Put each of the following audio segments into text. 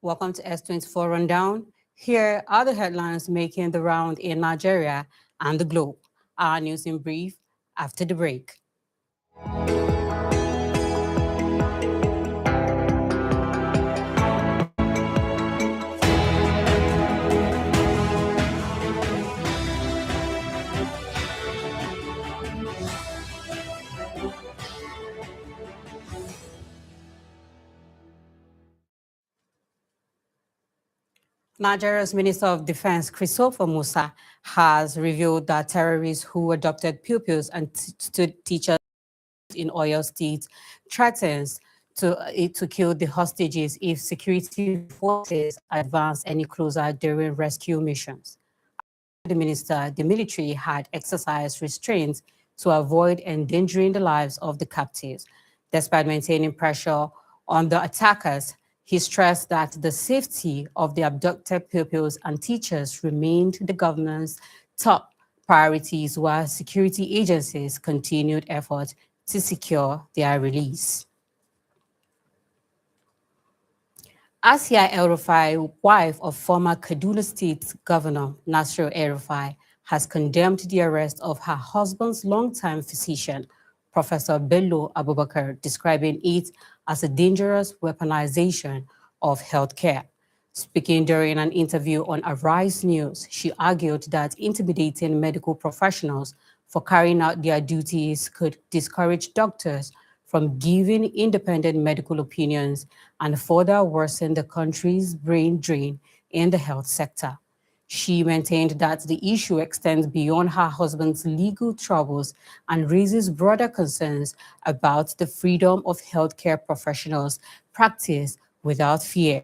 Welcome to S24 Rundown. Here are the headlines making the round in Nigeria and the globe. Our news in brief after the break. Nigeria's Minister of Defense, Christopher Musa, has revealed that terrorists who adopted pupils and teachers in Oyo State threatens to kill the hostages if security forces advance any closer during rescue missions. The minister, the military had exercised restraints to avoid endangering the lives of the captives. Despite maintaining pressure on the attackers, he stressed that the safety of the abducted pupils and teachers remained the government's top priorities, while security agencies continued efforts to secure their release. Asia El-Rufai, wife of former Kaduna State Governor Nasir El-Rufai, has condemned the arrest of her husband's longtime physician, Professor Bello Abubakar, describing it as a dangerous weaponization of healthcare. Speaking during an interview on Arise News, she argued that intimidating medical professionals for carrying out their duties could discourage doctors from giving independent medical opinions and further worsen the country's brain drain in the health sector. She maintained that the issue extends beyond her husband's legal troubles and raises broader concerns about the freedom of healthcare professionals practice without fear.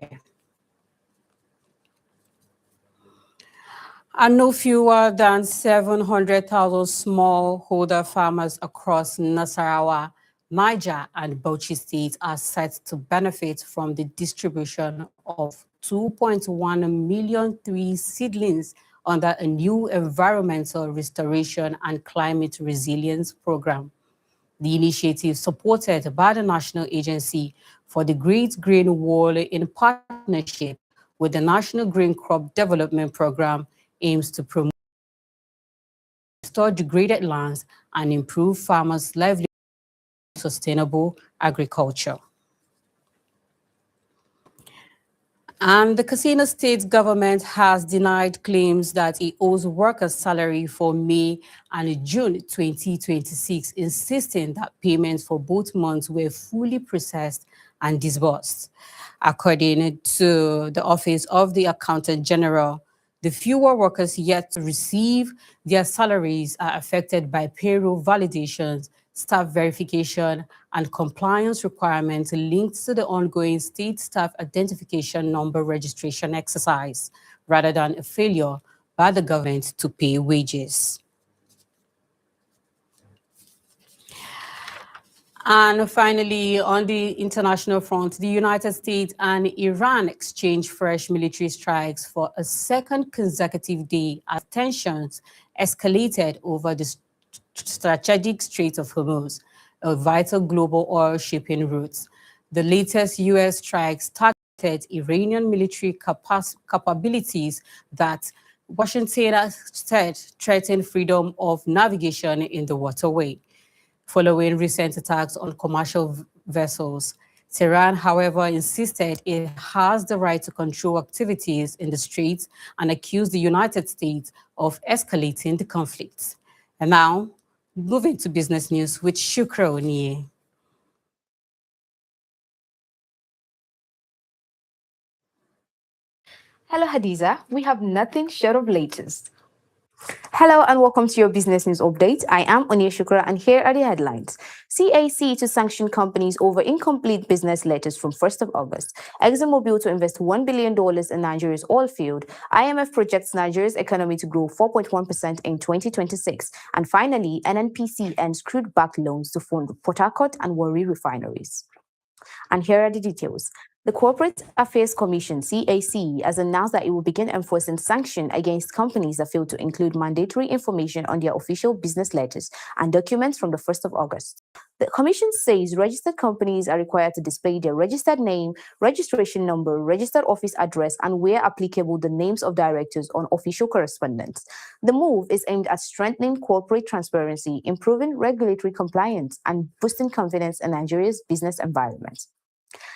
And no fewer than 700,000 smallholder farmers across Nasarawa, Niger, and Bauchi states are set to benefit from the distribution of 2.1 million tree seedlings under a new environmental restoration and climate resilience program. The initiative, supported by the National Agency for the Great Green Wall in partnership with the National Green Crop Development Program, aims to promote, restore degraded lands and improve farmers' livelihood and sustainable agriculture. And the Katsina State government has denied claims that it owes workers' salary for May and June 2026, insisting that payments for both months were fully processed and disbursed. According to the Office of the Accountant General, the fewer workers yet to receive their salaries are affected by payroll validations, staff verification, and compliance requirements linked to the ongoing state staff identification number registration exercise, rather than a failure by the government to pay wages. And finally, on the international front, the United States and Iran exchanged fresh military strikes for a second consecutive day as tensions escalated over the strategic Strait of Hormuz, a vital global oil shipping route. The latest U.S. strikes targeted Iranian military capabilities that Washington said threatened freedom of navigation in the waterway. Following recent attacks on commercial vessels, Tehran, however, insisted it has the right to control activities in the Strait and accused the United States of escalating the conflict. And now, moving to business news with Shukra Oniye. Hello, Hadiza. We have nothing short of latest. Hello and welcome to your business news update. I am Onia Shukra and here are the headlines. CAC to sanction companies over incomplete business letters from 1st of August. ExxonMobil to invest $1 billion in Nigeria's oil field. IMF projects Nigeria's economy to grow 4.1% in 2026. And finally, NNPC ends crude-backed loans to fund Port Harcourt and Warri refineries. And here are the details. The Corporate Affairs Commission, CAC, has announced that it will begin enforcing sanctions against companies that fail to include mandatory information on their official business letters and documents from the 1st of August. The Commission says registered companies are required to display their registered name, registration number, registered office address, and where applicable, the names of directors on official correspondence. The move is aimed at strengthening corporate transparency, improving regulatory compliance, and boosting confidence in Nigeria's business environment.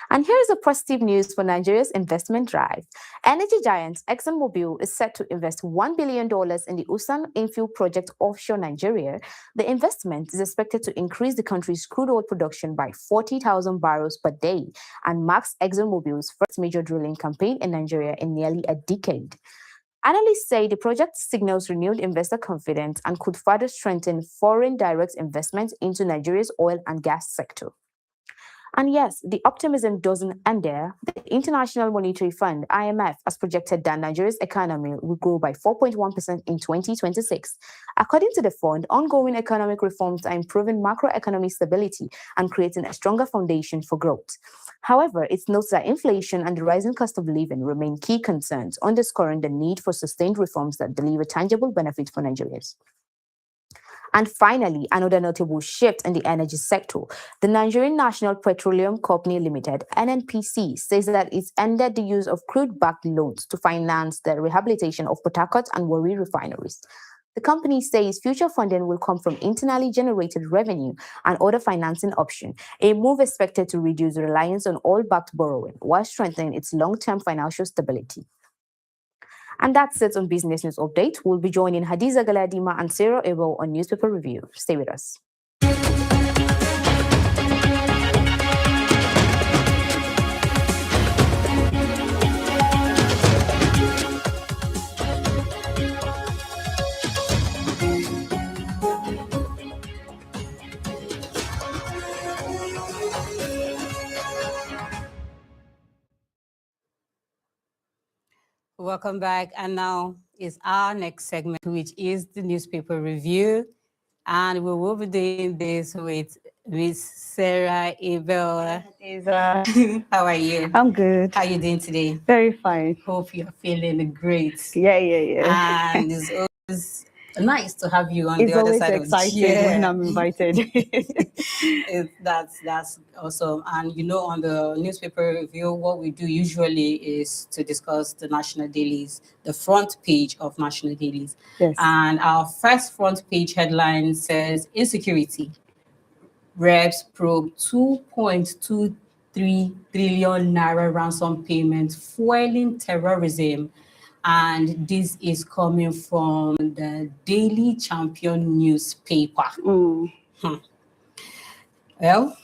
And here is the positive news for Nigeria's investment drive. Energy giant ExxonMobil is set to invest $1 billion in the Usan infill project offshore Nigeria. The investment is expected to increase the country's crude oil production by 40,000 barrels per day and marks ExxonMobil's first major drilling campaign in Nigeria in nearly a decade. Analysts say the project signals renewed investor confidence and could further strengthen foreign direct investment into Nigeria's oil and gas sector. And yes, the optimism doesn't end there. The International Monetary Fund, IMF, has projected that Nigeria's economy will grow by 4.1% in 2026. According to the fund, ongoing economic reforms are improving macroeconomic stability and creating a stronger foundation for growth. However, it notes that inflation and the rising cost of living remain key concerns, underscoring the need for sustained reforms that deliver tangible benefits for Nigerians. And finally, another notable shift in the energy sector. The Nigerian National Petroleum Company Limited, NNPC, says that it's ended the use of crude-backed loans to finance the rehabilitation of Port Harcourt and Warri refineries. The company says future funding will come from internally generated revenue and other financing options, a move expected to reduce reliance on oil-backed borrowing while strengthening its long-term financial stability. And that's it on Business News Update. We'll be joining Hadiza Galadima and Sarah Abel on Newspaper Review. Stay with us. Welcome back. And now is our next segment, which is the newspaper review. And we will be doing this with Miss Sarah Abel. How are you? I'm good. How are you doing today? Very fine. Hope you're feeling great. Yeah. And it's always nice to have you on It's the other always side exciting of the chair. when I'm invited. That's awesome. And you know, on the newspaper review, what we do usually is to discuss the national dailies, the front page of national dailies. Yes. And our first front page headline says insecurity. Reps probe 2.23 trillion naira ransom payment fueling terrorism. And this is coming from the Daily Champion newspaper. Well,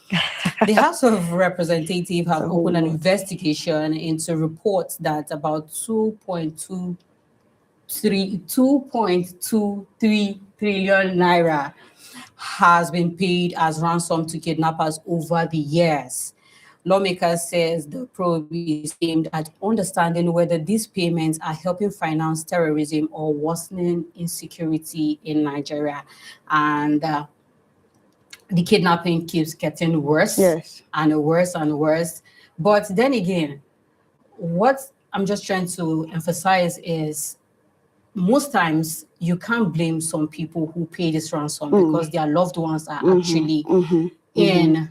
the House of Representatives have opened an investigation into reports that about 2.23 trillion naira has been paid as ransom to kidnappers over the years. Lawmakers says the probe is aimed at understanding whether these payments are helping finance terrorism or worsening insecurity in Nigeria. And the kidnapping keeps getting worse and worse and worse. But then again, what I'm just trying to emphasize is most times you can't blame some people who pay this ransom because their loved ones are actually in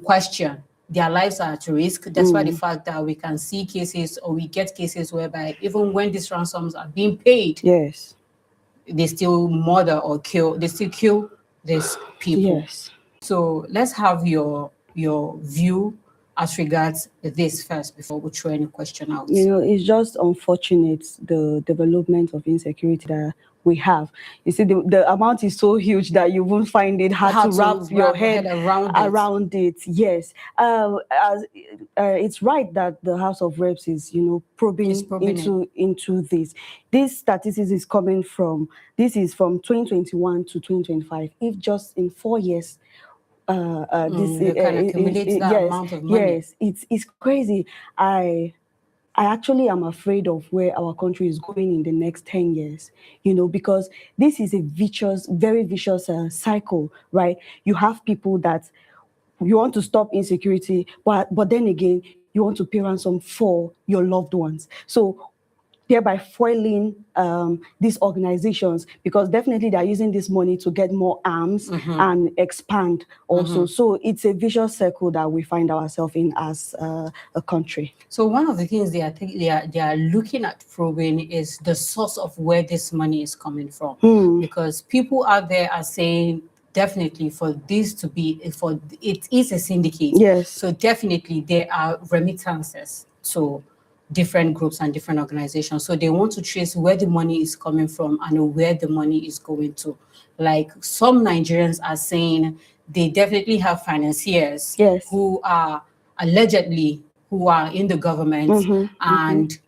question. Their lives are at risk. That's why the fact that we can see cases or we get cases whereby even when these ransoms are being paid, they still murder or kill. They still kill these people. So let's have your view as regards this first before we throw any question out. You know, it's just unfortunate the development of insecurity that we have. You see, the amount is so huge that you won't find it hard to wrap your head around it. Yes. It's right that the House of Reps is, probing into this. This statistics is coming from, this is from 2021 to 2025. If just in 4 years, this kind of accumulates that amount of money. Yes, it's crazy. I actually am afraid of where our country is going in the next 10 years, because this is a very vicious cycle, right? You have people that you want to stop insecurity, but then again, you want to pay ransom for your loved ones. So thereby foiling these organizations, because definitely they're using this money to get more arms and expand also. So it's a vicious circle that we find ourselves in as a country. So one of the things they are looking at probing is the source of where this money is coming from, because people out there are saying definitely for this to be, for it is a syndicate. Yes. So definitely there are remittances to different groups and different organizations. So they want to trace where the money is coming from and where the money is going to. Like some Nigerians are saying they definitely have financiers who are allegedly who are in the government. And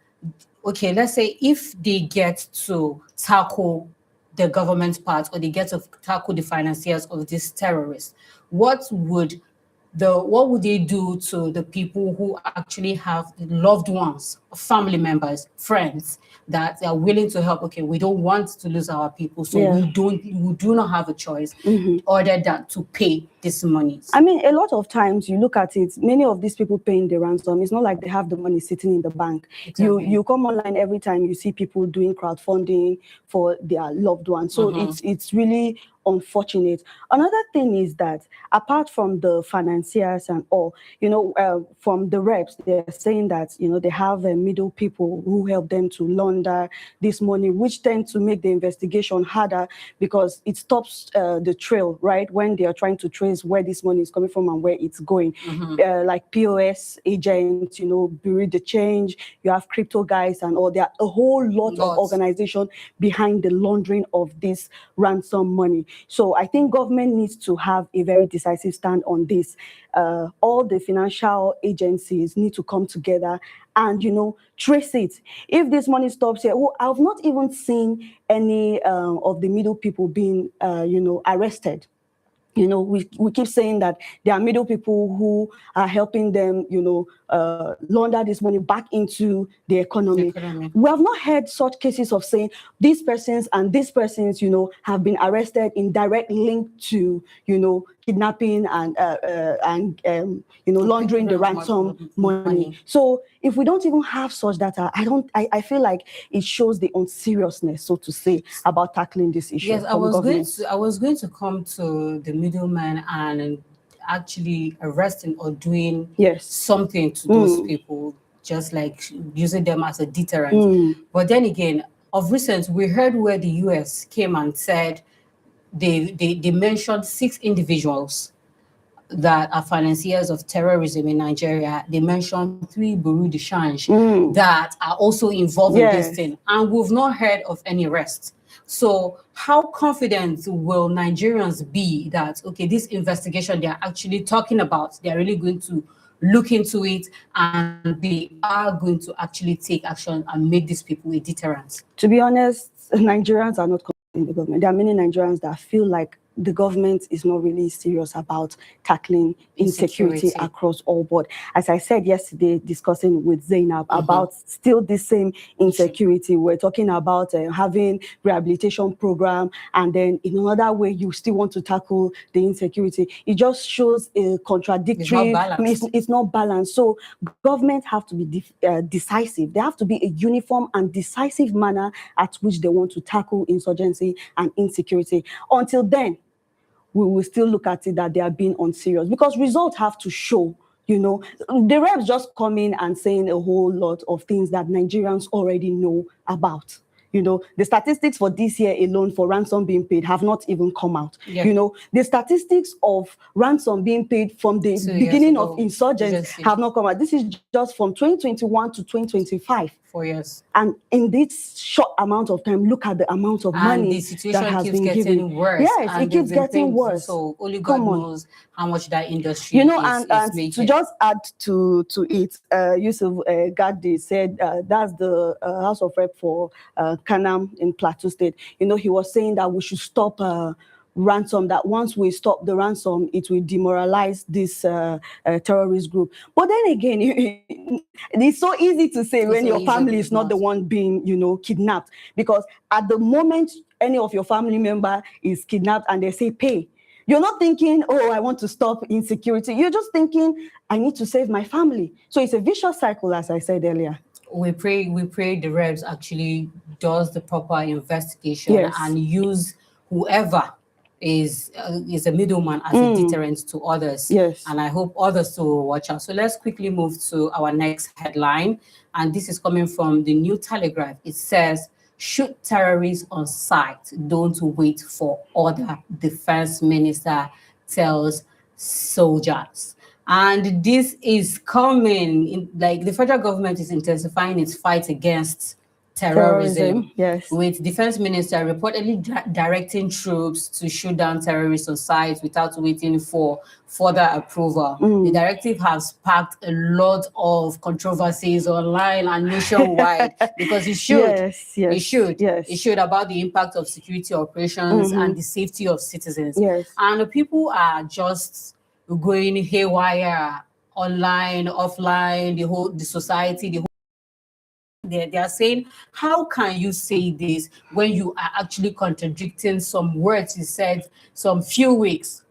okay, let's say if they get to tackle the government part, or they get to tackle the financiers of these terrorists, what would they do to the people who actually have loved ones, family members, friends that are willing to help? Okay, we don't want to lose our people, so we do not have a choice other than to pay this money. I mean, a lot of times you look at it, many of these people paying the ransom, it's not like they have the money sitting in the bank. Exactly. You come online every time, you see people doing crowdfunding for their loved ones. So it's really unfortunate. Another thing is that apart from the financiers and all, from the reps, they're saying that, they have middle people who help them to launder this money, which tend to make the investigation harder because it stops the trail, right? When they are trying to trace where this money is coming from and where it's going. Like POS agents, bureau de change, you have crypto guys and all. There are a whole lot of organization behind the laundering of this ransom money. So I think government needs to have a very decisive stand on this. All the financial agencies need to come together and, trace it. If this money stops here, I've not even seen any of the middle people being, arrested. We keep saying that there are middle people who are helping them, launder this money back into the economy. We have not heard such cases of saying these persons and these persons, have been arrested in direct link to, kidnapping and laundering the ransom money. So if we don't even have such data, I feel like it shows the unseriousness, so to say, about tackling this issue. Yes, I was going to come to the middleman and actually arresting or doing something to those people, just like using them as a deterrent. But then again, of recent, we heard where the US came and said they mentioned 6 individuals that are financiers of terrorism in Nigeria. They mentioned 3 bureau de change that are also involved in this thing, and we've not heard of any arrests. So how confident will Nigerians be that, okay, this investigation they're actually talking about, they're really going to look into it and they are going to actually take action and make these people a deterrent? To be honest, Nigerians are not confident in the government. There are many Nigerians that feel like the government is not really serious about tackling insecurity across all board. As I said yesterday, discussing with Zainab about still the same insecurity. We're talking about having rehabilitation program, and then in another way, you still want to tackle the insecurity. It just shows a contradictory. It's not balanced. So government have to be decisive. They have to be a uniform and decisive manner at which they want to tackle insurgency and insecurity. Until then, we will still look at it that they are being unserious, because results have to show. The reps just come in and saying a whole lot of things that Nigerians already know about. The statistics for this year alone for ransom being paid have not even come out. The statistics of ransom being paid from the beginning of insurgency have not come out. This is just from 2021 to 2025. 4 years. And in this short amount of time, look at the amount of money the situation that has keeps been getting given. worse. Yes, it keeps getting worse. So only God knows how much that industry is making. To just add to it, Yusuf Gadi said that's the House of Rep for Kanam in Plateau State. He was saying that we should stop ransom, that once we stop the ransom, it will demoralize this terrorist group. But then again, it's so easy to say when your family is not the one being, kidnapped, because at the moment any of your family member is kidnapped and they say pay, You're not thinking, oh, I want to stop insecurity. You're just thinking, I need to save my family. So it's a vicious cycle, as I said earlier. We pray the Revs actually does the proper investigation and use whoever is a middleman as a deterrent to others. Yes. And I hope others to watch out. So let's quickly move to our next headline. And this is coming from the New Telegraph. It says, shoot terrorists on sight, don't wait for order, Defense Minister tells soldiers. And this is coming in, like, the federal government is intensifying its fight against terrorism. Yes. With Defense Minister reportedly directing troops to shoot down terrorists on sight without waiting for further approval. The directive has sparked a lot of controversies online and nationwide because it should. It should about the impact of security operations and the safety of citizens. And people are just going haywire online, offline, the society, they are saying, how can you say this when you are actually contradicting some words you said some few weeks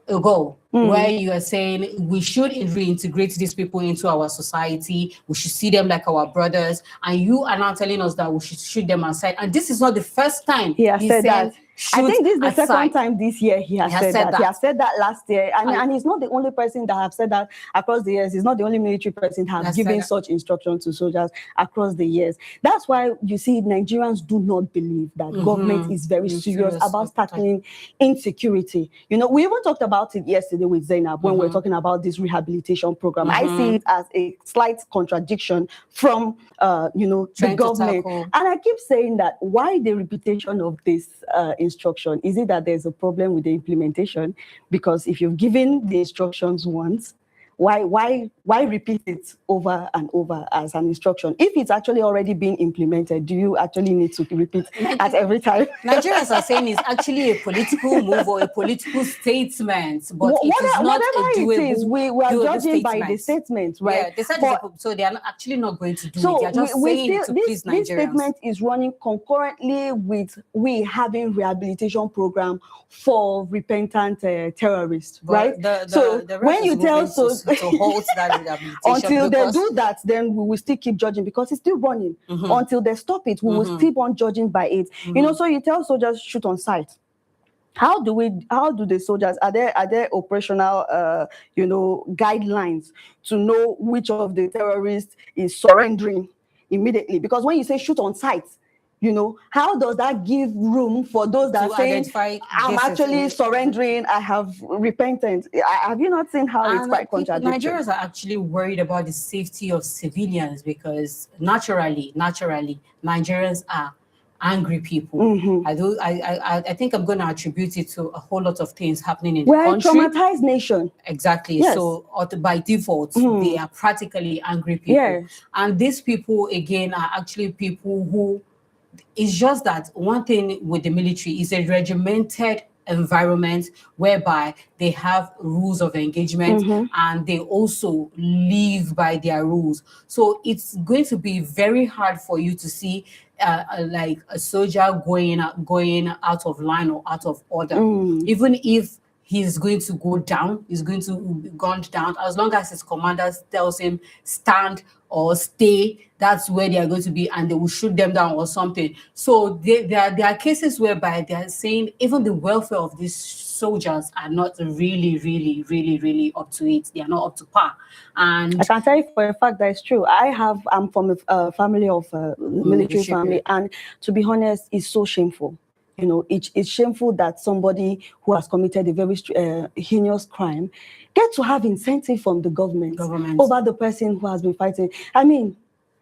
ago, where you are saying we should reintegrate these people into our society, we should see them like our brothers, and you are now telling us that we should shoot them aside. And this is not the first time he has said that. I think this is the second time this year he has said that. He has said that last year, and he's not the only person that have said that across the years. He's not the only military person that have given such instructions to soldiers across the years. That's why you see Nigerians do not believe that government is very serious about tackling insecurity. You know, we even talked about it yesterday with Zainab when we were talking about this rehabilitation program. I see it as a slight contradiction from the government, and I keep saying that why the repetition of this instruction? Is it that there's a problem with the implementation? Because if you've given the instructions once, why repeat it over and over as an instruction? If it's actually already been implemented, do you actually need to repeat at every time? Nigerians are saying it's actually a political move or a political statement, but it is not a doable, we are judging by the statement, right? Yeah, they said so they are actually not going to do it. They are just saying it to please Nigerians. This statement is running concurrently with we having rehabilitation program for repentant terrorists, right? The when you tell to halt that rehabilitation, until they do that, then we will still keep judging because it's still running. Until they stop it, we will keep on judging by it. You know, so you tell soldiers shoot on sight. How do the soldiers, are there operational guidelines to know which of the terrorists is surrendering immediately? Because when you say shoot on sight, you know, how does that give room for those that say, I'm actually surrendering, I have repented? Have you not seen how it's quite contradictory? Nigerians are actually worried about the safety of civilians because naturally, Nigerians are angry people. I think I'm going to attribute it to a whole lot of things happening in the country. We're a traumatized nation. Exactly. Yes. So by default, they are practically angry people. Yes. And these people, again, are actually people who, it's just that one thing with the military is a regimented environment whereby they have rules of engagement and they also live by their rules. So it's going to be very hard for you to see like a soldier going out of line or out of order. Even if he's going to go down, he's going to be gunned down, as long as his commander tells him stand or stay, that's where they are going to be, and they will shoot them down or something. So there are cases whereby they are saying even the welfare of these soldiers are not really up to it. They are not up to par. And I can tell you for a fact that it's true. I'm from a family of military family, and to be honest, it's so shameful. You know, it's shameful that somebody who has committed a very heinous crime get to have incentive from the government over the person who has been fighting. I mean,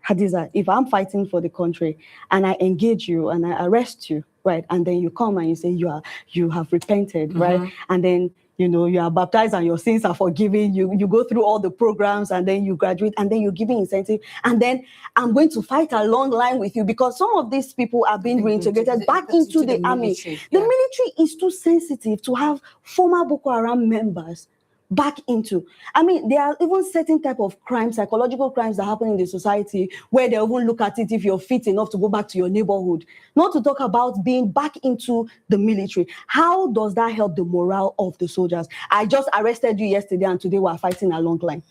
Hadiza, if I'm fighting for the country and I engage you and I arrest you, right, and then you come and you say you have repented, right, and then you are baptized and your sins are forgiven, you go through all the programs and then you graduate and then you're giving incentive, and then I'm going to fight a long line with you because some of these people are being reintegrated back into the army. The military is too sensitive to have former Boko Haram members back into. I mean, there are even certain type of crimes, psychological crimes that happen in the society where they even look at it if you're fit enough to go back to your neighborhood. Not to talk about being back into the military. How does that help the morale of the soldiers? I just arrested you yesterday and today we're fighting a long line.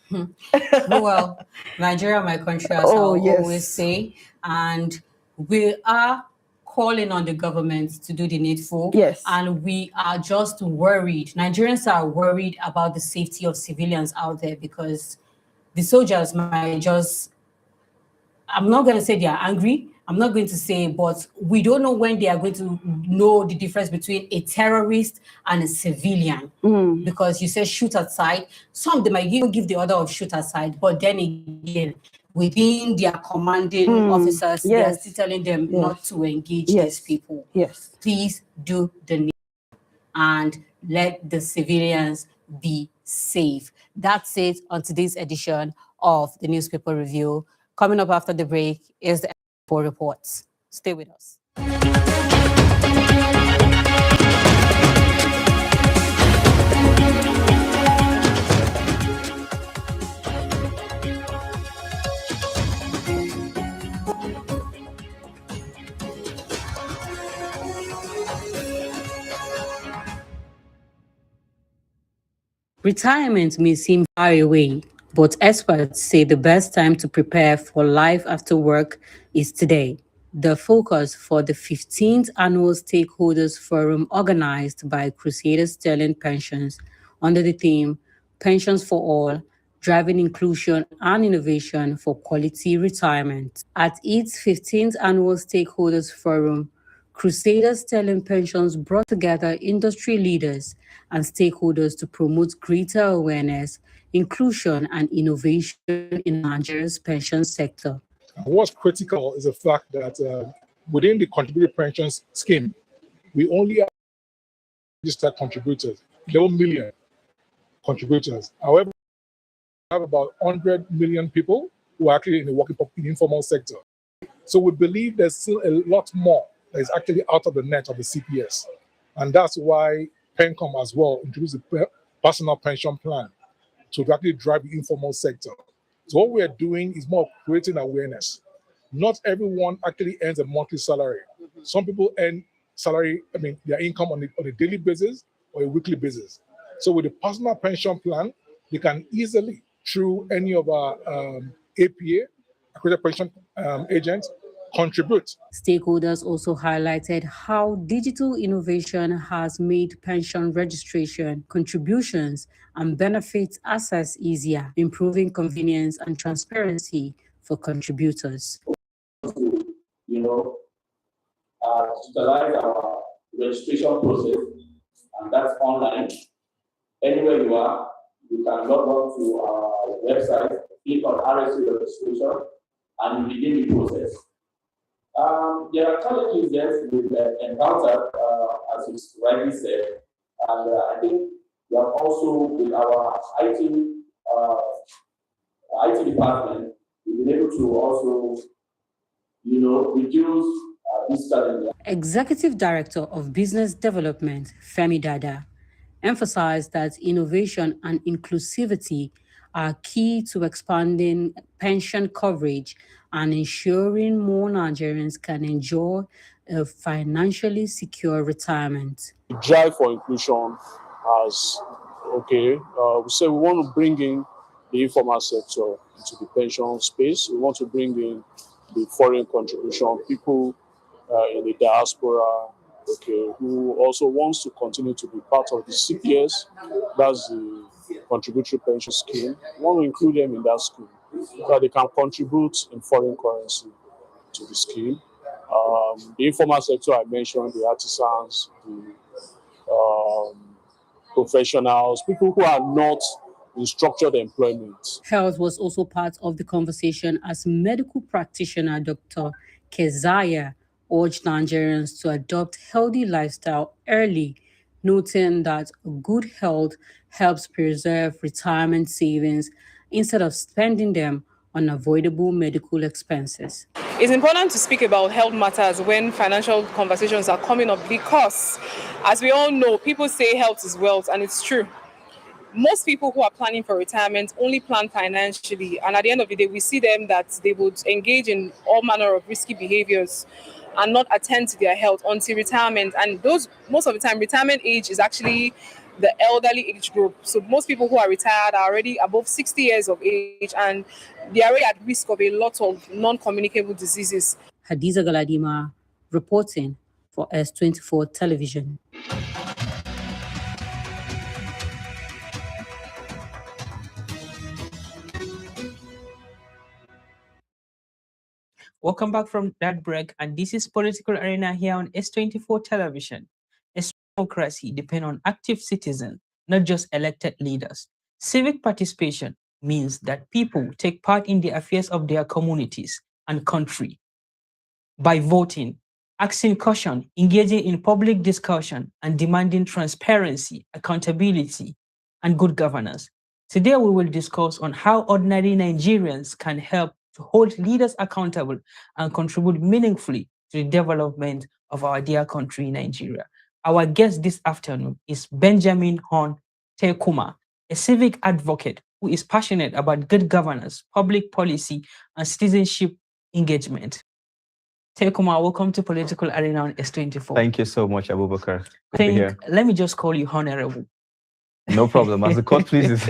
Well, Nigeria, my country, as I always say, and we are calling on the government to do the needful. Yes. And we are just worried. Nigerians are worried about the safety of civilians out there because the soldiers might just, I'm not going to say they are angry. I'm not going to say, but we don't know when they are going to know the difference between a terrorist and a civilian. Because you say shoot aside. Some of them might even give the order of shoot aside, but then again, within their commanding officers, they are still telling them not to engage these people. Yes. Please do the need and let the civilians be safe. That's it on today's edition of the Newspaper Review. Coming up after the break is the S24 reports. Stay with us. Retirement may seem far away, but experts say the best time to prepare for life after work is today. The focus for the 15th Annual Stakeholders Forum organized by Crusader Sterling Pensions under the theme Pensions for All, Driving Inclusion and Innovation for Quality Retirement. At its 15th Annual Stakeholders Forum, Crusader Sterling Pensions brought together industry leaders and stakeholders to promote greater awareness, inclusion, and innovation in Nigeria's pension sector. What's critical is the fact that within the contributory pensions scheme, we only have registered contributors, 11 million contributors. However, we have about 100 million people who are actually in the informal sector. So we believe there's still a lot more that is actually out of the net of the CPS. And that's why PENCOM as well introduced the personal pension plan to actually drive the informal sector. So what we are doing is more creating awareness. Not everyone actually earns a monthly salary. Some people earn salary, their income on a daily basis or a weekly basis. So with the personal pension plan, they can easily, through any of our APA, accredited pension agents, contribute. Stakeholders also highlighted how digital innovation has made pension registration, contributions, and benefits access easier, improving convenience and transparency for contributors. Digitalize our registration process, and that's online. Anywhere you are, you can log on to our website, click on RSA registration, and begin the process. There are challenges that we've encountered, as you rightly said, and I think we have also, with our IT department, we've been able to also, reduce this challenge. Executive Director of Business Development, Femi Dada, emphasized that innovation and inclusivity are key to expanding pension coverage and ensuring more Nigerians can enjoy a financially secure retirement. The drive for inclusion has, we say we want to bring in the informal sector into the pension space. We want to bring in the foreign contribution, people in the diaspora, who also wants to continue to be part of the CPS, that's the contributory pension scheme. We want to include them in that scheme so that they can contribute in foreign currency to the scheme. The informal sector I mentioned, the artisans, the professionals, people who are not in structured employment. Health was also part of the conversation as medical practitioner Dr. Keziah urged Nigerians to adopt healthy lifestyle early, noting that good health helps preserve retirement savings instead of spending them on avoidable medical expenses. It's important to speak about health matters when financial conversations are coming up because, as we all know, people say health is wealth, and it's true. most people who are planning for retirement only plan financially, and at the end of the day, we see them that they would engage in all manner of risky behaviors and not attend to their health until retirement. And those, most of the time, retirement age is actually the elderly age group. So most people who are retired are already above 60 years of age, and they are already at risk of a lot of non-communicable diseases. Hadiza Galadima reporting for S24 Television. Welcome back from that break, and this is Political Arena here on S24 Television. Democracy depends on active citizens, not just elected leaders. Civic participation means that people take part in the affairs of their communities and country by voting, asking questions, engaging in public discussion, and demanding transparency, accountability, and good governance. Today, we will discuss on how ordinary Nigerians can help to hold leaders accountable and contribute meaningfully to the development of our dear country, Nigeria. Our guest this afternoon is Benjamin Hon Tekuma, a civic advocate who is passionate about good governance, public policy, and citizenship engagement. Tekuma, welcome to Political Arena on S24. Thank you so much, Abubakar. Good to be here. Let me just call you Honorable. No problem, as the court pleases.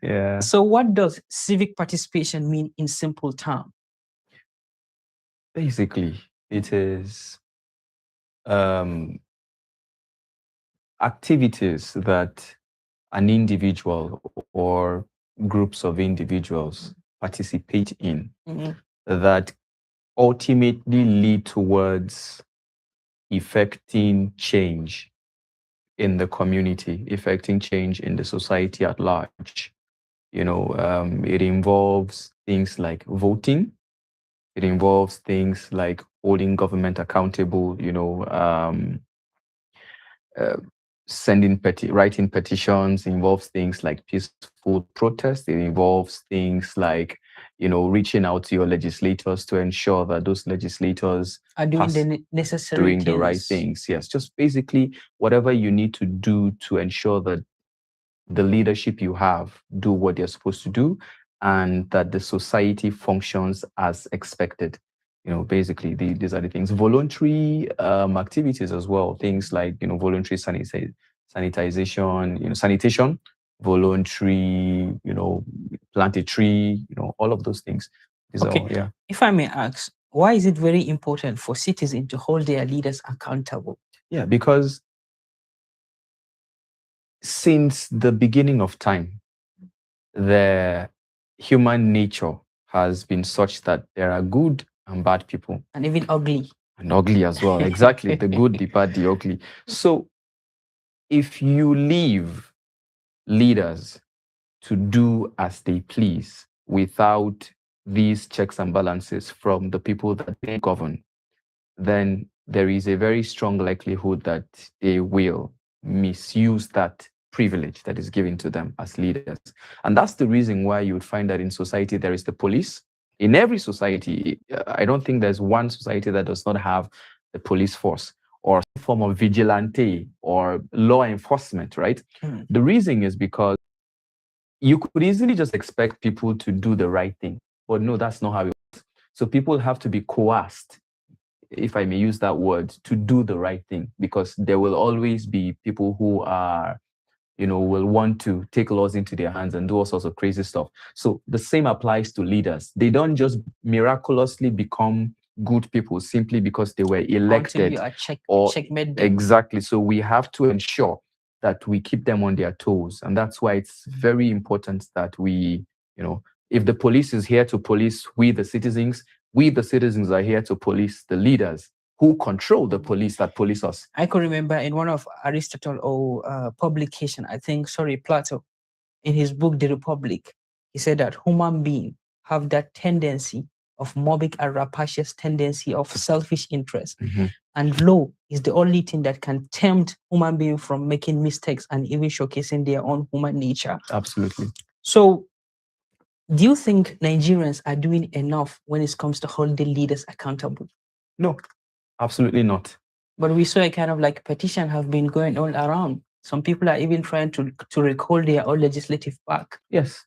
Yeah. So what does civic participation mean in simple terms? Basically, it is activities that an individual or groups of individuals participate in that ultimately lead towards effecting change in the community, effecting change in the society at large. You know, it involves things like voting. It involves things like holding government accountable, you know, writing petitions. It involves things like peaceful protest. It involves things like, you know, reaching out to your legislators to ensure that those legislators are doing the necessary the right things. Yes, just basically whatever you need to do to ensure that the leadership you have do what they're supposed to do and that the society functions as expected. You know, basically these are the things. Voluntary activities as well, things like, you know, voluntary sanitization, you know, sanitation, voluntary, you know, plant a tree, you know, all of those things. Okay. If I may ask, why is it very important for citizens to hold their leaders accountable? Yeah, because since the beginning of time, the human nature has been such that there are good and bad people. And even ugly. And ugly as well. Exactly. The good, the bad, the ugly. So if you leave leaders to do as they please without these checks and balances from the people that they govern, then there is a very strong likelihood that they will misuse that privilege that is given to them as leaders. And that's the reason why you would find that in society there is the police. In every society, I don't think there's one society that does not have the police force or some form of vigilante or law enforcement, right? The reason is because you could easily just expect people to do the right thing, but no, that's not how it works. So people have to be coerced, if I may use that word, to do the right thing, because there will always be people who are, you know, will want to take laws into their hands and do all sorts of crazy stuff. So the same applies to leaders. They don't just miraculously become good people simply because they were elected. Checkmate them. Exactly. So we have to ensure that we keep them on their toes. And that's why it's very important that we, you know, if the police is here to police we the citizens are here to police the leaders who control the police that police us. I could remember in one of Aristotle's publication, Plato, in his book, The Republic, he said that human beings have that tendency of morbid and rapacious tendency of selfish interest. And law is the only thing that can tempt human beings from making mistakes and even showcasing their own human nature. Absolutely. So do you think Nigerians are doing enough when it comes to holding leaders accountable? No, absolutely not. But we saw a kind of like petition have been going all around. Some people are even trying to recall their own legislative back. Yes,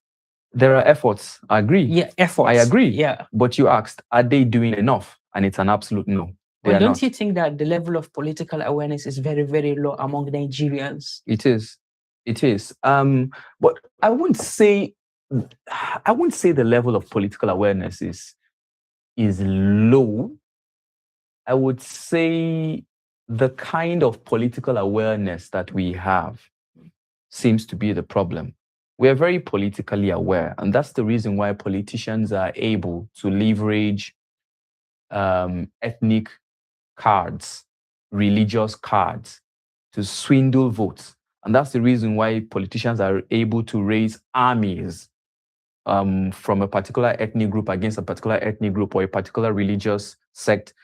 there are efforts. I agree. Yeah, efforts. I agree. Yeah. But you asked, are they doing enough? And it's an absolute no. Well, don't you think that the level of political awareness is very, very low among Nigerians? It is. It is. But I wouldn't say the level of political awareness is low. I would say the kind of political awareness that we have seems to be the problem. We are very politically aware, and that's the reason why politicians are able to leverage ethnic cards, religious cards, to swindle votes. And that's the reason why politicians are able to raise armies from a particular ethnic group against a particular ethnic group, or a particular religious sect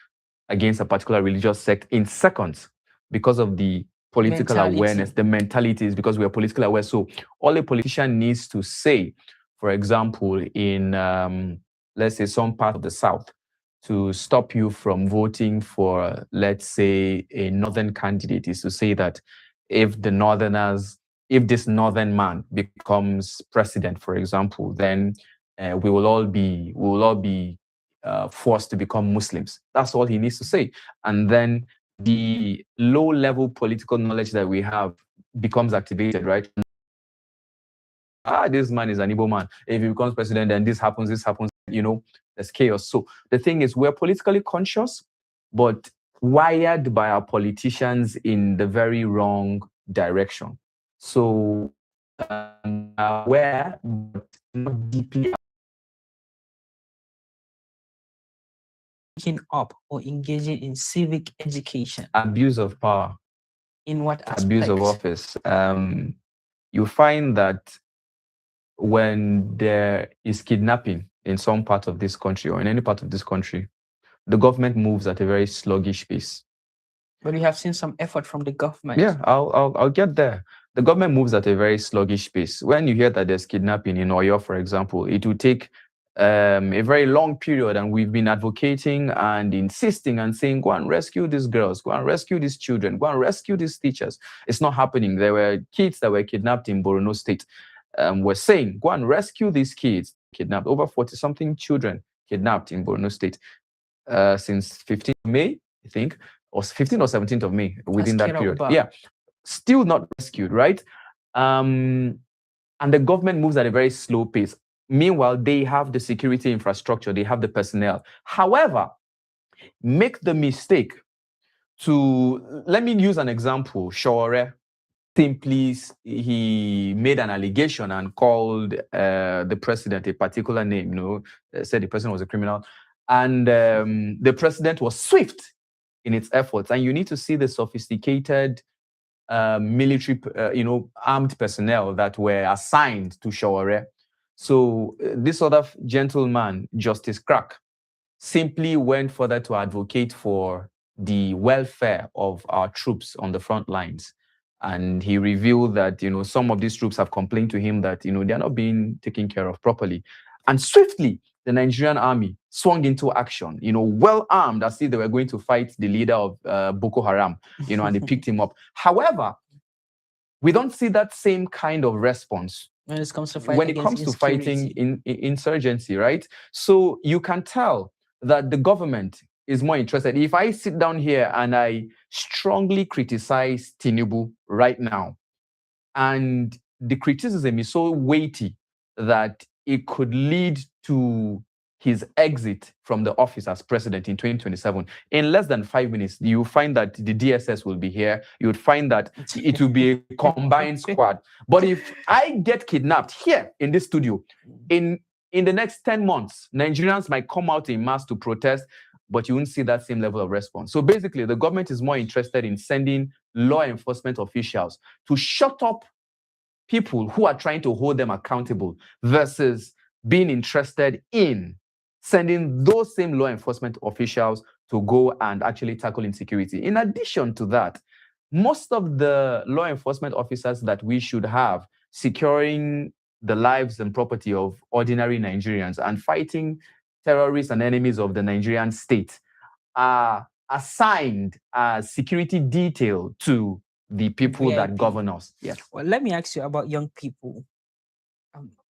against a particular religious sect in seconds, because of the political awareness. The mentality is because we are politically aware. So all a politician needs to say, for example, in let's say some part of the South, to stop you from voting for, let's say, a northern candidate, is to say that if this northern man becomes president, for example, then we will all be forced to become Muslims. That's all he needs to say. And then the low-level political knowledge that we have becomes activated, right? This man is an Igbo man. If he becomes president, then this happens, there's chaos. So the thing is, we're politically conscious, but wired by our politicians in the very wrong direction. So aware, but not deeply up or engaging in civic education. Abuse of power. In what aspect? Abuse of office. You find that when there is kidnapping in some part of this country, or in any part of this country, the government moves at a very sluggish pace. But we have seen some effort from the government. Yeah, I'll get there. The government moves at a very sluggish pace. When you hear that there's kidnapping in Oyo, for example, it will take a very long period, and we've been advocating and insisting and saying, go and rescue these girls, go and rescue these children, go and rescue these teachers. It's not happening. There were kids that were kidnapped in Borno State. We're saying, go and rescue these kids, kidnapped, over 40-something children kidnapped in Borno State since 15th of May, I think, or 15th or 17th of May, within that period. Yeah, still not rescued, right? And the government moves at a very slow pace. Meanwhile, they have the security infrastructure, they have the personnel. However, make the mistake to, let me use an example, Shore. Simply, he made an allegation and called the president a particular name, said the president was a criminal. And the president was swift in its efforts. And you need to see the sophisticated military, armed personnel that were assigned to Shore. So this other gentleman, Justice Crack, simply went further to advocate for the welfare of our troops on the front lines. And he revealed that, some of these troops have complained to him that, they're not being taken care of properly. And swiftly, the Nigerian army swung into action, well armed, as if they were going to fight the leader of Boko Haram, and they picked him up. However, we don't see that same kind of response when it comes to fighting insurgency, right? So you can tell that the government is more interested. If I sit down here and I strongly criticize Tinubu right now, and the criticism is so weighty that it could lead to his exit from the office as president in 2027, in less than 5 minutes, you find that the DSS will be here. You would find that it will be a combined squad. But if I get kidnapped here in this studio, in the next 10 months, Nigerians might come out in mass to protest, but you won't see that same level of response. So basically, the government is more interested in sending law enforcement officials to shut up people who are trying to hold them accountable, versus being interested in sending those same law enforcement officials to go and actually tackle insecurity. In addition to that, most of the law enforcement officers that we should have securing the lives and property of ordinary Nigerians and fighting terrorists and enemies of the Nigerian state are assigned as security detail to the people that VIP. govern us. Yes. Well, let me ask you about young people.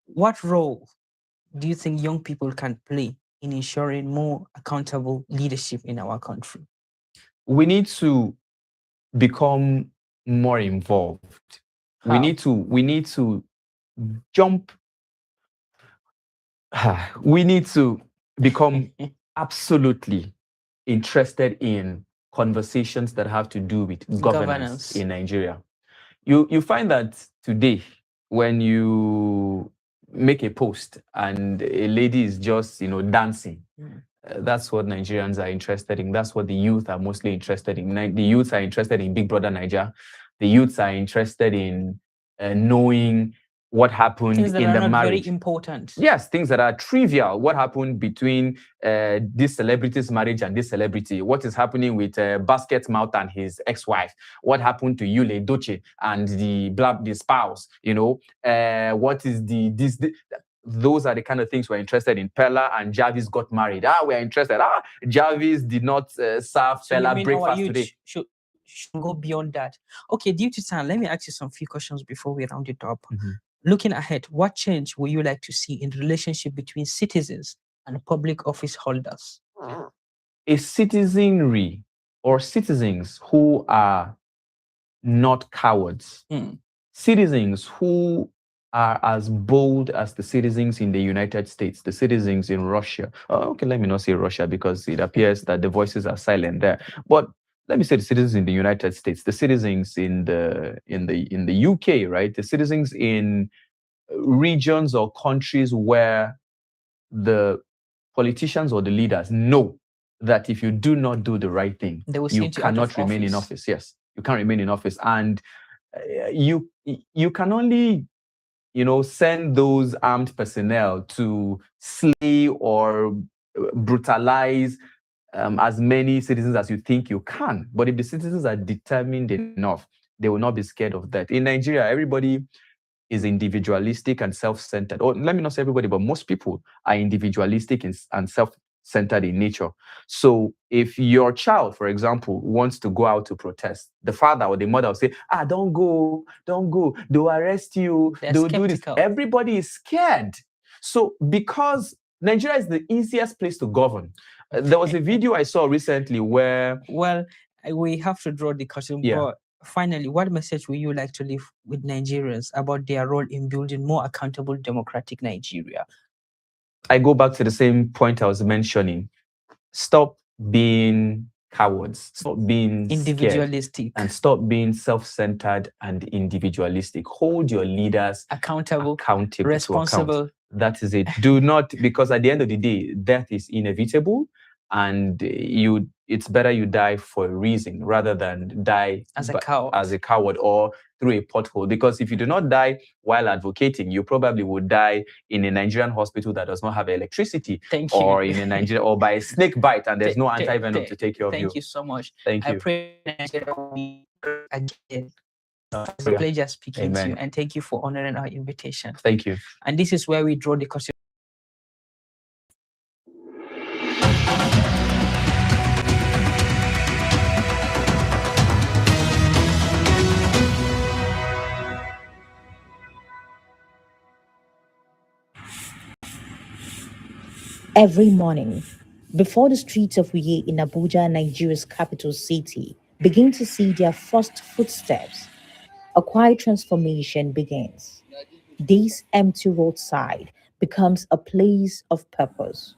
What role do you think young people can play in ensuring more accountable leadership in our country? We need to become more involved. How? We need to jump. We need to become absolutely interested in conversations that have to do with governance in Nigeria. You find that today, when you make a post and a lady is just, dancing, that's what Nigerians are interested in. That's what the youth are mostly interested in. The youths are interested in Big Brother Niger. The youths are interested in knowing what happened things that in are the not marriage. very important. Yes, things that are trivial. What happened between this celebrity's marriage and this celebrity? What is happening with Basket Mouth and his ex-wife? What happened to Yule Doche and the spouse? What is this? Those are the kind of things we're interested in. Pella and Jarvis got married. We're interested. Jarvis did not serve Pella breakfast today. Should go beyond that. Okay, due to time, let me ask you some few questions before we round it up. Looking ahead, what change would you like to see in the relationship between citizens and public office holders? A citizenry or citizens who are not cowards. Citizens who are as bold as the citizens in the United States, the citizens in Russia. Okay, let me not say Russia because it appears that the voices are silent there. But let me say the citizens in the United States, the citizens in the UK, right? The citizens in regions or countries where the politicians or the leaders know that if you do not do the right thing, you cannot remain in office. Yes, you can't remain in office, and you can only send those armed personnel to slay or brutalize as many citizens as you think you can. But if the citizens are determined enough, they will not be scared of that. In Nigeria, everybody is individualistic and self-centered. Or let me not say everybody, but most people are individualistic and self-centered in nature. So if your child, for example, wants to go out to protest, the father or the mother will say, don't go. They'll arrest you. They'll do this. Everybody is scared. So because Nigeria is the easiest place to govern. There was a video I saw recently where... Well, we have to draw the curtain, but finally, what message would you like to leave with Nigerians about their role in building more accountable, democratic Nigeria? I go back to the same point I was mentioning. Stop being cowards. Stop being individualistic. And stop being self-centered and individualistic. Hold your leaders accountable, responsible. That is it. Do not, because at the end of the day, death is inevitable, and it's better you die for a reason rather than die as a coward or through a pothole. Because if you do not die while advocating, you probably would die in a Nigerian hospital that does not have electricity, or in a Nigeria, or by a snake bite and there's no anti-venom to take care of you. Thank you so much. Thank you. I pray Nigeria will be again. It's a pleasure speaking to you, and thank you for honoring our invitation. Thank you. And this is where we draw the curtain. Every morning, before the streets of Uye in Abuja, Nigeria's capital city, begin to see their first footsteps, a quiet transformation begins. This empty roadside becomes a place of purpose.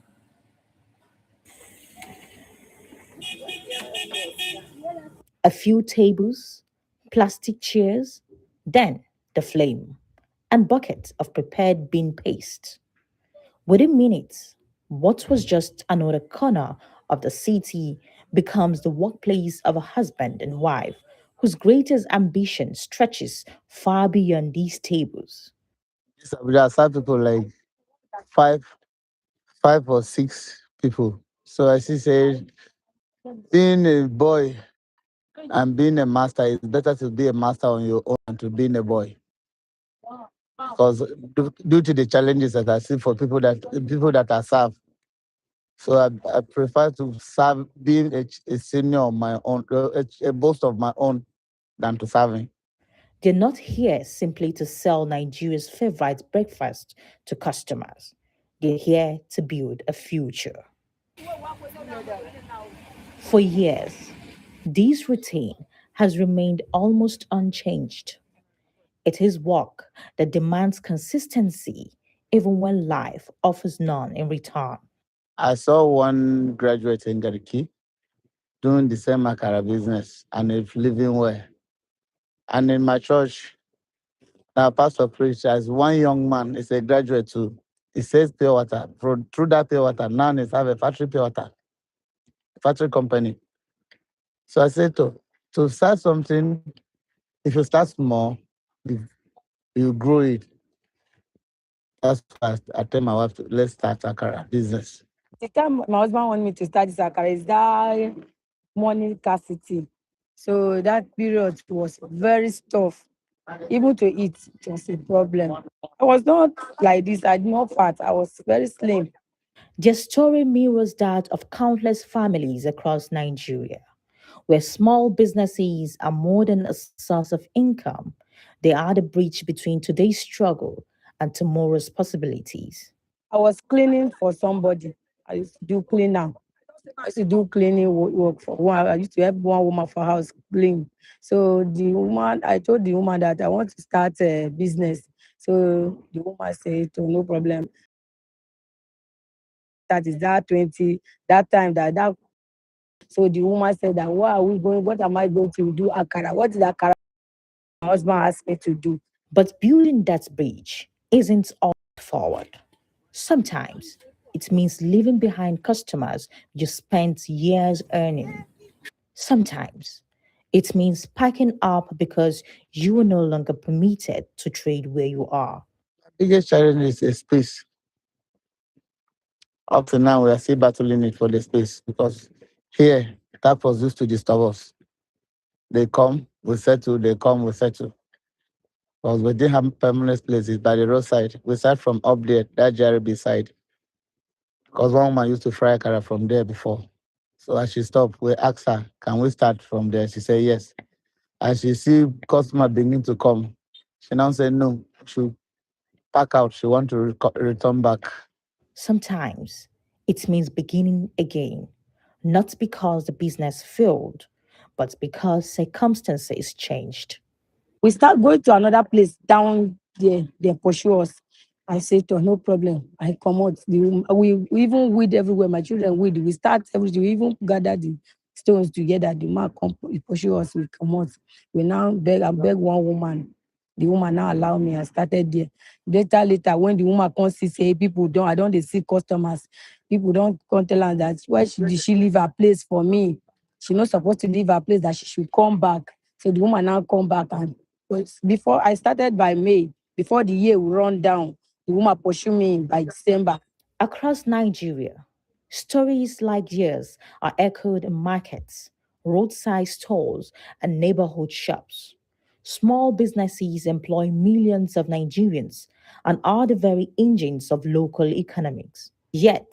A few tables, plastic chairs, then the flame, and buckets of prepared bean paste. Within minutes, what was just another corner of the city becomes the workplace of a husband and wife whose greatest ambition stretches far beyond these tables. There are some people like five or six people. So as he said, being a boy and being a master, it's better to be a master on your own than to being a boy. Because due to the challenges that I see for people that are served, so I prefer to serve being a senior on my own, a boss of my own, than to serving. They're not here simply to sell Nigeria's favorite breakfast to customers. They're here to build a future. For years, this routine has remained almost unchanged. It is work that demands consistency even when life offers none in return. I saw one graduate in Gariki doing the same Akara business and it's living well. And in my church, now pastor preached as one young man is a graduate too. He says pure water. Through that pure water, now he's have a factory pure water, factory company. So I said to start something, if you start small, you, you grow it. That's why I tell my wife, let's start Akara business. The time my husband wanted me to start this Akara is that morning scarcity. So that period was very tough. Even to eat, it was a problem. I was not like this. I did not fat. I was very slim. Their story mirrors that of countless families across Nigeria, where small businesses are more than a source of income. They are the bridge between today's struggle and tomorrow's possibilities. I was cleaning for somebody. I used to do cleaner. I used to do cleaning work for one. I used to help one woman for house clean. So the woman, I told the woman that I want to start a business. So the woman said, "Oh, no problem." That is that 20, that time that. So the woman said that, "What are we going? What am I going to do? Akara. What is Akara?" My husband asked me to do. But building that bridge isn't all forward. Sometimes it means leaving behind customers you spent years earning. Sometimes it means packing up because you are no longer permitted to trade where you are. Biggest challenge is a space. Up to now, we are still battling it for the space because here, that was used to disturb us. They come, we settle, they come, we settle. Because we didn't have permanent places by the roadside. We start from up there, that JRB side. Because one woman used to fry akara from there before. So as she stopped, we asked her, can we start from there? She said yes. As she see customer beginning to come, she now said no. She pack out. She want to return back. Sometimes it means beginning again, not because the business failed, but because circumstances changed. We start going to another place down there, they pursue us. I say to her, no problem. I come out. We even weed everywhere. My children weed. We start everything. We even gather the stones together. The man come pursue us. We come out. We now beg. I beg one woman. The woman now allow me. I started there. Later, when the woman comes see say people don't, I don't they see customers. People don't come tell her that why did she leave her place for me? She not supposed to leave her place. That she should come back. So the woman now come back and before I started by May, before the year will run down, the woman pursue me by December. Across Nigeria, stories like yours are echoed in markets, roadside stores, and neighborhood shops. Small businesses employ millions of Nigerians and are the very engines of local economics. Yet,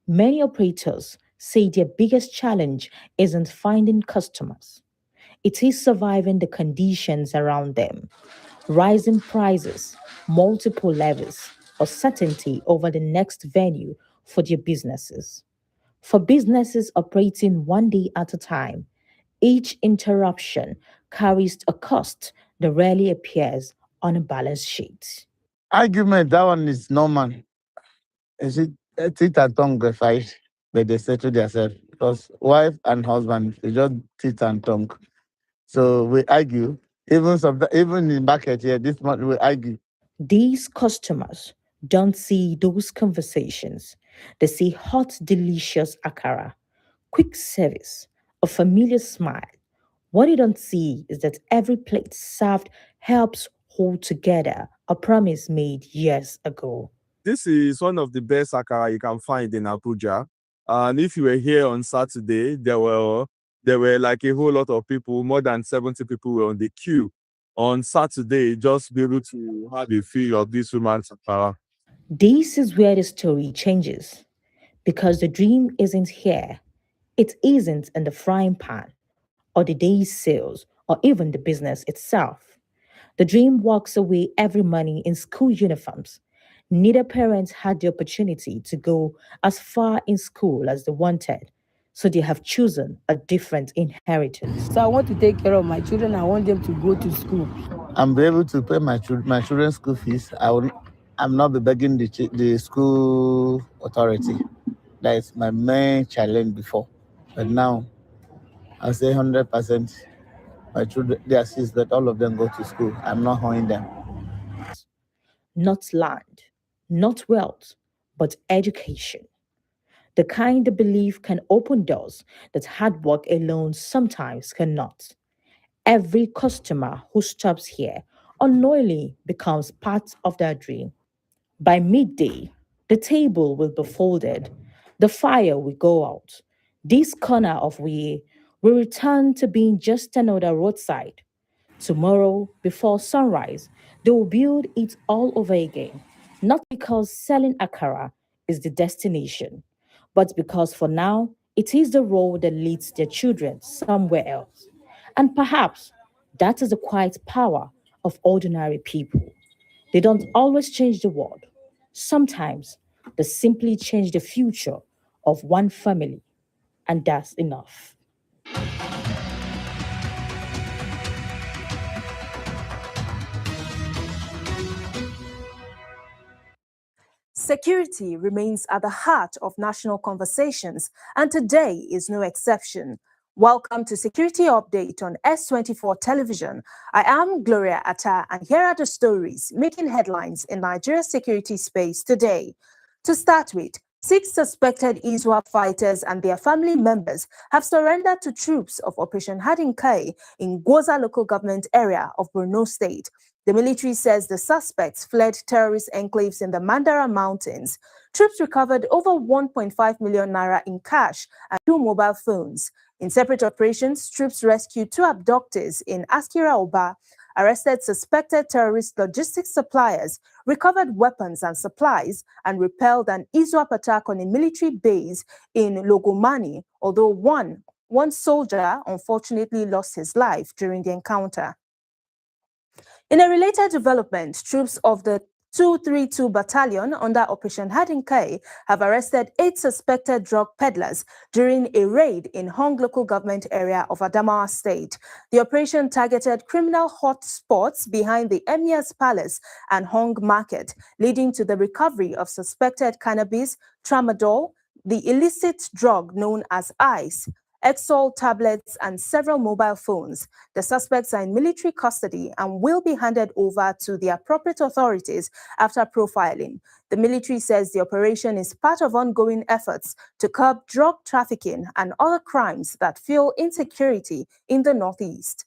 many operators say their biggest challenge isn't finding customers, it is surviving the conditions around them. Rising prices, multiple levels, or certainty over the next venue for their businesses. For businesses operating one day at a time, each interruption carries a cost that rarely appears on a balance sheet. Argument, that one is normal. Is it teeth and tongue they fight, but they settle themselves. Because wife and husband, they just teeth and tongue. So we argue. Even in market here, this month we argue. These customers don't see those conversations. They see hot, delicious akara, quick service, a familiar smile. What you don't see is that every plate served helps hold together a promise made years ago. This is one of the best akara you can find in Abuja. And if you were here on Saturday, there were like a whole lot of people, more than 70 people were on the queue on Saturday, just be able to have a feel of this woman's akara. This is where the story changes because the dream isn't here. It isn't in the frying pan or the day's sales or even the business itself. The dream walks away every morning in school uniforms. Neither parent had the opportunity to go as far in school as they wanted, so they have chosen a different inheritance. So I want to take care of my children. I want them to go to school. I'm able to pay my children's school fees. I'm not be begging the school authority. That is my main challenge before. But now, I say 100%. My children, they assist that all of them go to school. I'm not holding them. Not land, not wealth, but education. The kind of belief can open doors that hard work alone sometimes cannot. Every customer who stops here unknowingly becomes part of their dream. By midday, the table will be folded, the fire will go out. This corner of we will return to being just another roadside. Tomorrow, before sunrise, they will build it all over again. Not because selling akara is the destination, but because for now, it is the road that leads their children somewhere else. And perhaps that is the quiet power of ordinary people. They don't always change the world. Sometimes they simply change the future of one family, and that's enough. Security remains at the heart of national conversations, and today is no exception. Welcome to Security Update on S24 Television. I am Gloria Atta, and here are the stories making headlines in Nigeria's security space today. To start with, 6 suspected ISWAP fighters and their family members have surrendered to troops of Operation Hadinkai in Gwoza local government area of Borno State. The military says the suspects fled terrorist enclaves in the Mandara Mountains. Troops recovered over 1.5 million naira in cash and 2 mobile phones. In separate operations, troops rescued 2 abductors in Askira Oba, arrested suspected terrorist logistics suppliers, recovered weapons and supplies, and repelled an ISWAP attack on a military base in Logomani, although one soldier unfortunately lost his life during the encounter. In a related development, troops of the 232 Battalion under Operation Hadinkai have arrested 8 suspected drug peddlers during a raid in Hong local government area of Adamawa State. The operation targeted criminal hotspots behind the Emir's Palace and Hong Market, leading to the recovery of suspected cannabis, tramadol, the illicit drug known as ice, Exol tablets, and several mobile phones. The suspects are in military custody and will be handed over to the appropriate authorities after profiling. The military says the operation is part of ongoing efforts to curb drug trafficking and other crimes that fuel insecurity in the Northeast.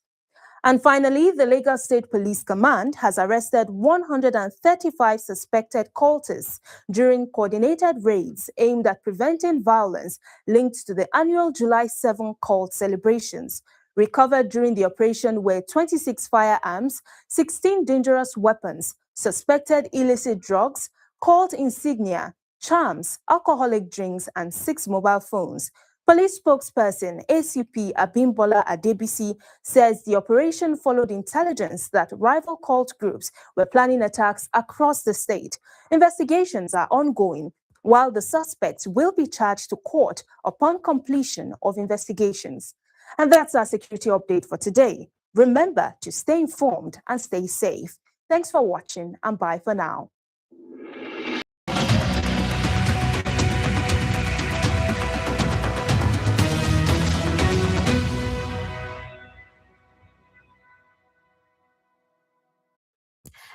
And finally, the Lagos State Police Command has arrested 135 suspected cultists during coordinated raids aimed at preventing violence linked to the annual July 7 cult celebrations. Recovered during the operation were 26 firearms, 16 dangerous weapons, suspected illicit drugs, cult insignia, charms, alcoholic drinks, and 6 mobile phones. Police spokesperson ACP Abimbola Adebisi says the operation followed intelligence that rival cult groups were planning attacks across the state. Investigations are ongoing, while the suspects will be charged to court upon completion of investigations. And that's our security update for today. Remember to stay informed and stay safe. Thanks for watching, and bye for now.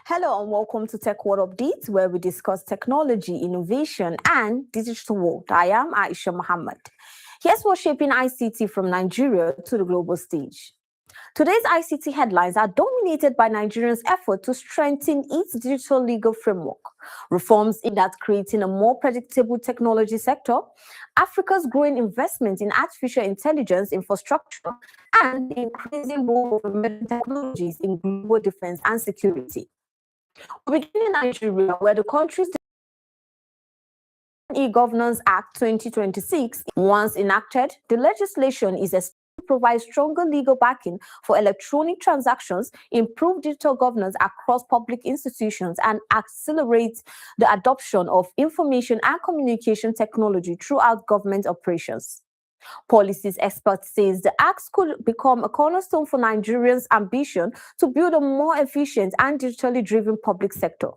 Hello and welcome to Tech World Updates, where we discuss technology, innovation, and digital world. I am Aisha Muhammad. Here's what's shaping ICT from Nigeria to the global stage. Today's ICT headlines are dominated by Nigerians' effort to strengthen its digital legal framework, reforms in that creating a more predictable technology sector, Africa's growing investment in artificial intelligence infrastructure, and the increasing role of emerging technologies in global defense and security. We begin in Nigeria, where the country's E-Governance Act 2026, once enacted, the legislation is expected to provide stronger legal backing for electronic transactions, improve digital governance across public institutions, and accelerate the adoption of information and communication technology throughout government operations. Policies experts says the acts could become a cornerstone for Nigerians' ambition to build a more efficient and digitally driven public sector.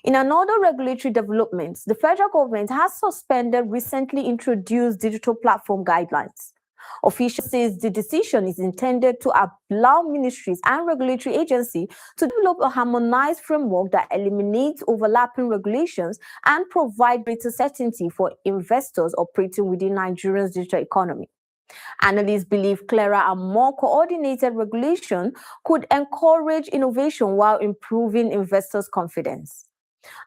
In another regulatory development, the federal government has suspended recently introduced digital platform guidelines. Officials says the decision is intended to allow ministries and regulatory agencies to develop a harmonized framework that eliminates overlapping regulations and provide greater certainty for investors operating within Nigeria's digital economy. Analysts believe clearer and more coordinated regulation could encourage innovation while improving investors' confidence.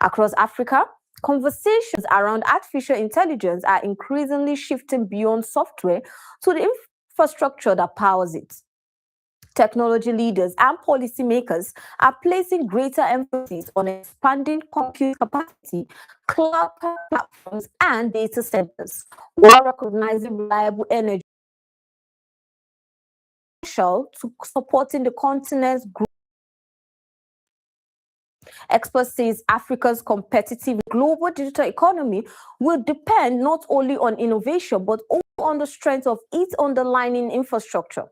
Across Africa, conversations around artificial intelligence are increasingly shifting beyond software to the infrastructure that powers it. Technology leaders and policymakers are placing greater emphasis on expanding compute capacity, cloud platforms, and data centers, while recognizing reliable energy to supporting the continent's growth. Experts say Africa's competitive global digital economy will depend not only on innovation, but also on the strength of its underlying infrastructure.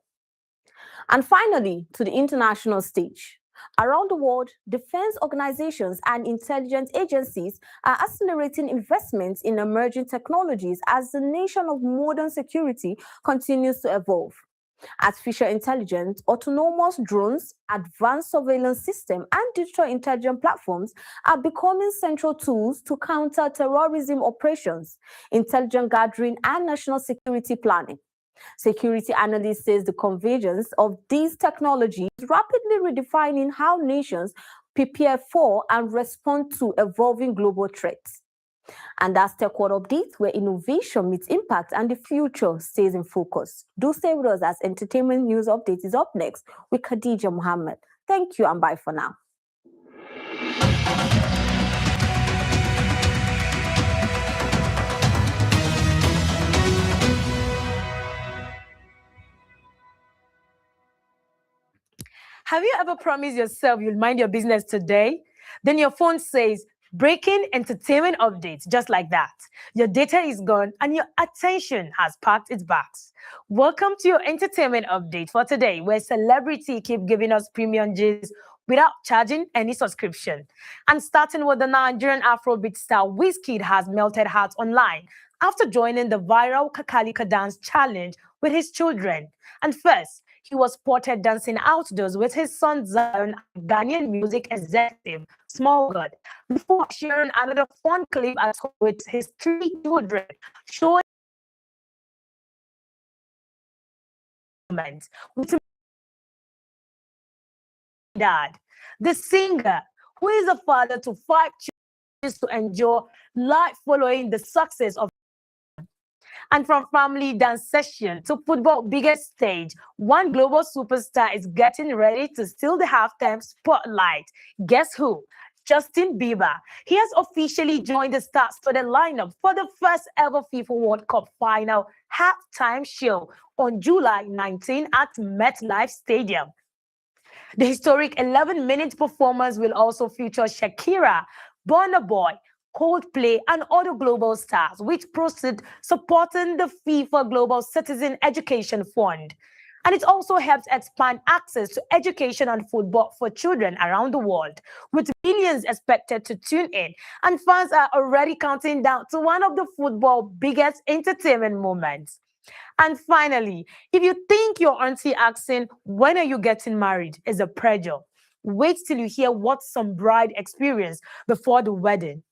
And finally, to the international stage. Around the world, defense organizations and intelligence agencies are accelerating investments in emerging technologies as the nation of modern security continues to evolve. Artificial intelligence, autonomous drones, advanced surveillance systems, and digital intelligence platforms are becoming central tools to counter terrorism operations, intelligence gathering, and national security planning. Security analysts say the convergence of these technologies is rapidly redefining how nations prepare for and respond to evolving global threats. And that's Tech World Update, where innovation meets impact and the future stays in focus. Do stay with us as Entertainment News Update is up next with Khadija Muhammad. Thank you and bye for now. Have you ever promised yourself you'll mind your business today? Then your phone says, breaking entertainment updates, just like that. Your data is gone and your attention has packed its bags. Welcome to your entertainment update for today, where celebrity keep giving us premium G's without charging any subscription. And starting with the Nigerian Afrobeat star, Wizkid has melted hearts online after joining the viral Kakalika dance challenge with his children. And first, he was spotted dancing outdoors with his son Zion and Ghanaian music executive Small God, before sharing another fun clip at home with his 3 children, showing with dad, the singer, who is a father to 5 children, to enjoy life following the success of. And from family dance session to football biggest stage, one global superstar is getting ready to steal the halftime spotlight. Guess who? Justin Bieber. He has officially joined the star-studded lineup for the first ever FIFA World Cup final halftime show on July 19 at MetLife Stadium. The historic 11-minute performance will also feature Shakira, Burna Boy, Coldplay, and other global stars, which proceed supporting the FIFA Global Citizen Education Fund. And it also helps expand access to education and football for children around the world, with millions expected to tune in. And fans are already counting down to one of the football's biggest entertainment moments. And finally, if you think your auntie asking, when are you getting married, is a pressure, wait till you hear what some bride experienced before the wedding.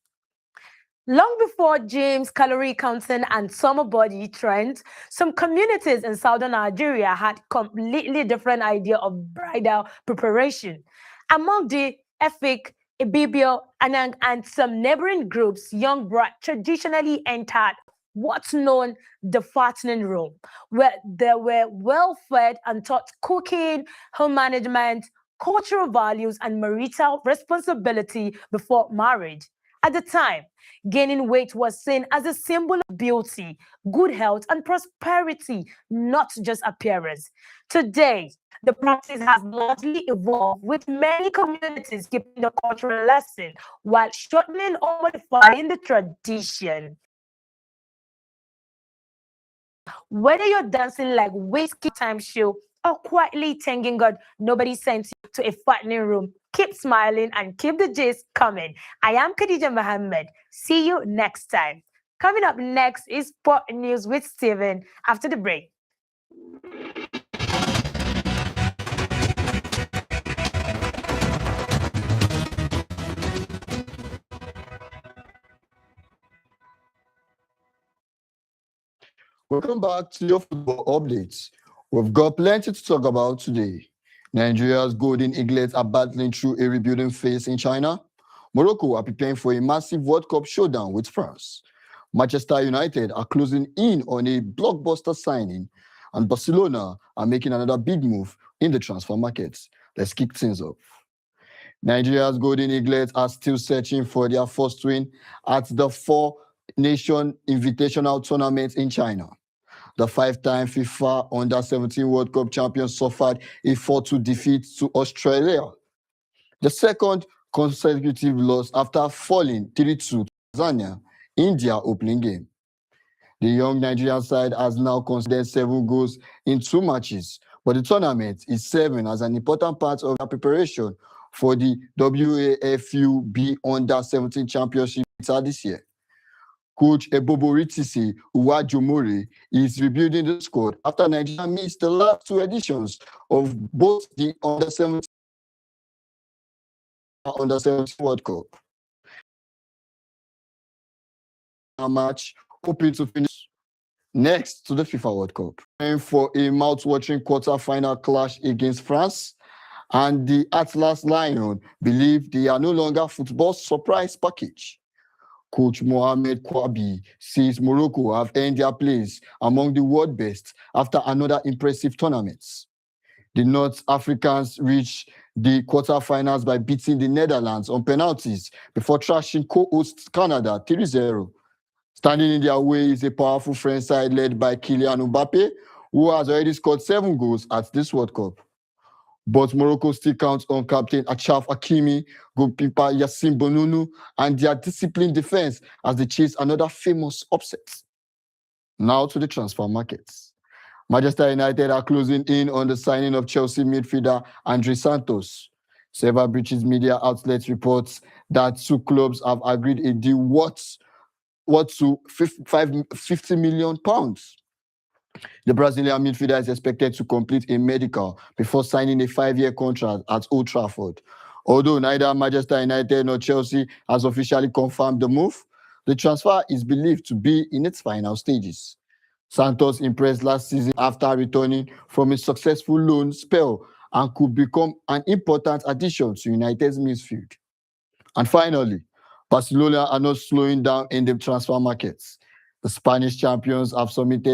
Long before James calorie counting and summer body trends, some communities in southern Nigeria had completely different idea of bridal preparation. Among the Efik, Ibibio, Anang, and some neighboring groups, young bride traditionally entered what's known the fattening room, where they were well-fed and taught cooking, home management, cultural values, and marital responsibility before marriage. At the time, gaining weight was seen as a symbol of beauty, good health, and prosperity, not just appearance. Today, the practice has largely evolved, with many communities keeping the cultural lesson while shortening or modifying the tradition. Whether you're dancing like whiskey time show or quietly thanking God nobody sent you to a fattening room, keep smiling and keep the gist coming. I am Khadija Mohammed. See you next time. Coming up next is Sport News with Steven after the break. Welcome back to your football updates. We've got plenty to talk about today. Nigeria's Golden Eaglets are battling through a rebuilding phase in China. Morocco are preparing for a massive World Cup showdown with France. Manchester United are closing in on a blockbuster signing, and Barcelona are making another big move in the transfer market. Let's kick things off. Nigeria's Golden Eaglets are still searching for their first win at the four-nation invitational tournament in China. The five-time FIFA Under-17 World Cup champions suffered a 4-2 defeat to Australia, the second consecutive loss after falling 3-2 to Tanzania in their opening game. The young Nigerian side has now conceded 7 goals in 2 matches, but the tournament is serving as an important part of their preparation for the WAFUB Under-17 Championship this year. Coach Eboboritisi Uwajomore is rebuilding the squad after Nigeria missed the last 2 editions of both the Under-17 World Cup. A match hoping to finish next to the FIFA World Cup. And for a mouth-watering quarter-final clash against France, and the Atlas Lion believe they are no longer football's surprise package. Coach Mohamed Kwabi says Morocco have earned their place among the world best after another impressive tournament. The North Africans reached the quarterfinals by beating the Netherlands on penalties before trashing co-host Canada 3-0. Standing in their way is a powerful French side led by Kylian Mbappe, who has already scored 7 goals at this World Cup. But Morocco still counts on captain Achraf Hakimi, goalkeeper Yassine Bonunu, and their disciplined defense as they chase another famous upset. Now to the transfer markets. Manchester United are closing in on the signing of Chelsea midfielder Andre Santos. Several British media outlets report that 2 clubs have agreed a deal worth to £50 million. The Brazilian midfielder is expected to complete a medical before signing a 5-year contract at Old Trafford. Although neither Manchester United nor Chelsea has officially confirmed the move, the transfer is believed to be in its final stages. Santos impressed last season after returning from a successful loan spell and could become an important addition to United's midfield. And finally, Barcelona are not slowing down in the transfer markets. The Spanish champions have submitted